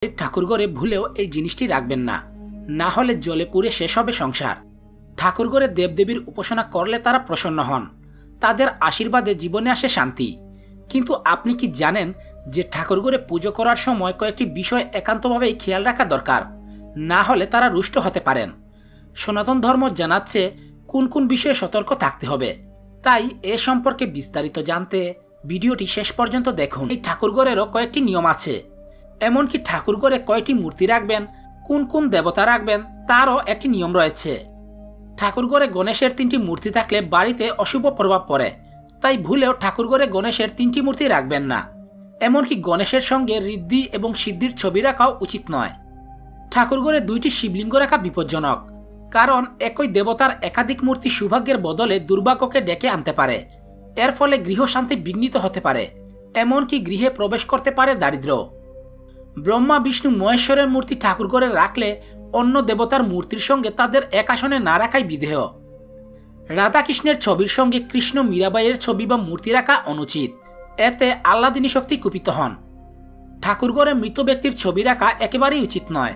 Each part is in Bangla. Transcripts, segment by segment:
ঠাকুরঘরে ভুলেও এই জিনিসটি রাখবেন না, না হলে জ্বলে পুড়ে শেষ হবে সংসার। ঠাকুরঘরে দেবদেবীর উপাসনা করলে তারা প্রসন্ন হন, তাদের আশীর্বাদে জীবনে আসে শান্তি। কিন্তু আপনি কি জানেন যে ঠাকুরঘরে পুজো করার সময় কয়েকটি বিষয় একান্তভাবেই খেয়াল রাখা দরকার, না হলে তারা রুষ্ট হতে পারেন। সনাতন ধর্ম জানাচ্ছে কোন কোন বিষয়ে সতর্ক থাকতে হবে। তাই এ সম্পর্কে বিস্তারিত জানতে ভিডিওটি শেষ পর্যন্ত দেখুন। এই ঠাকুরঘরেরও কয়েকটি নিয়ম আছে, এমনকি ঠাকুরঘরে কয়টি মূর্তি রাখবেন, কোন কোন দেবতা রাখবেন তারও একটি নিয়ম রয়েছে। ঠাকুরঘরে গণেশের 3টি মূর্তি থাকলে বাড়িতে অশুভ প্রভাব পড়ে, তাই ভুলেও ঠাকুরঘরে গণেশের 3টি মূর্তি রাখবেন না। এমনকি গণেশের সঙ্গে ঋদ্ধি এবং সিদ্ধির ছবি রাখাও উচিত নয়। ঠাকুরঘরে 2টি শিবলিঙ্গ রাখা বিপজ্জনক, কারণ একই দেবতার একাধিক মূর্তি সৌভাগ্যের বদলে দুর্ভাগ্যকে ডেকে আনতে পারে। এর ফলে গৃহশান্তি বিঘ্নিত হতে পারে, এমনকি গৃহে প্রবেশ করতে পারে দারিদ্র্য। ব্রহ্মা বিষ্ণু মহেশ্বরের মূর্তি ঠাকুরঘরে রাখলে অন্য দেবতার মূর্তির সঙ্গে তাদের এক আসনে না রাখাই বিধেয়। রাধাকৃষ্ণের ছবির সঙ্গে কৃষ্ণ মীরাবাইয়ের ছবি বা মূর্তি রাখা অনুচিত, এতে আল্লাদিনী শক্তি কুপিত হন। ঠাকুরঘরে মৃত ব্যক্তির ছবি রাখা একেবারেই উচিত নয়।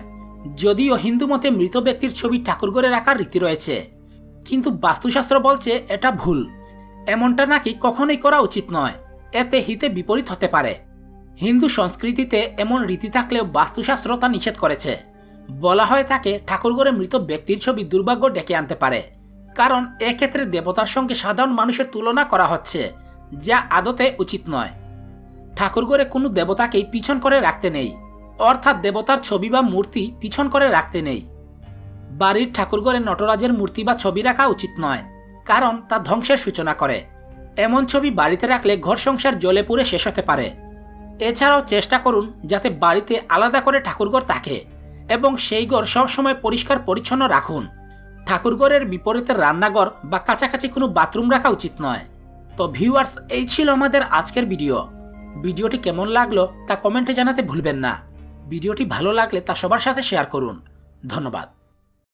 যদিও হিন্দু মতে মৃত ব্যক্তির ছবি ঠাকুরঘরে রাখার রীতি রয়েছে, কিন্তু বাস্তুশাস্ত্র বলছে এটা ভুল। এমনটা নাকি কখনোই করা উচিত নয়, এতে হিতে বিপরীত হতে পারে। হিন্দু সংস্কৃতিতে এমন রীতি থাকলেও বাস্তুশাস্ত্র তা নিষেধ করেছে। বলা হয়ে থাকে ঠাকুরঘরে মৃত ব্যক্তির ছবি দুর্ভাগ্য ডেকে আনতে পারে, কারণ এক্ষেত্রে দেবতার সঙ্গে সাধারণ মানুষের তুলনা করা হচ্ছে, যা আদতে উচিত নয়। ঠাকুরঘরে কোনো দেবতাকেই পিছন করে রাখতে নেই, অর্থাৎ দেবতার ছবি বা মূর্তি পিছন করে রাখতে নেই। বাড়ির ঠাকুরঘরে নটরাজের মূর্তি বা ছবি রাখা উচিত নয়, কারণ তা ধ্বংসের সূচনা করে। এমন ছবি বাড়িতে রাখলে ঘর সংসার জ্বলে পুড়ে শেষ হতে পারে। এছাড়াও চেষ্টা করুন যাতে বাড়িতে আলাদা করে ঠাকুরঘর থাকে এবং সেই ঘর সবসময় পরিষ্কার পরিচ্ছন্ন রাখুন। ঠাকুরঘরের বিপরীতে রান্নাঘর বা কাছাকাছি কোনো বাথরুম রাখা উচিত নয়। তো ভিউয়ার্স, এই ছিল আমাদের আজকের ভিডিওটি কেমন লাগলো তা কমেন্টে জানাতে ভুলবেন না। ভিডিওটি ভালো লাগলে তা সবার সাথে শেয়ার করুন। ধন্যবাদ।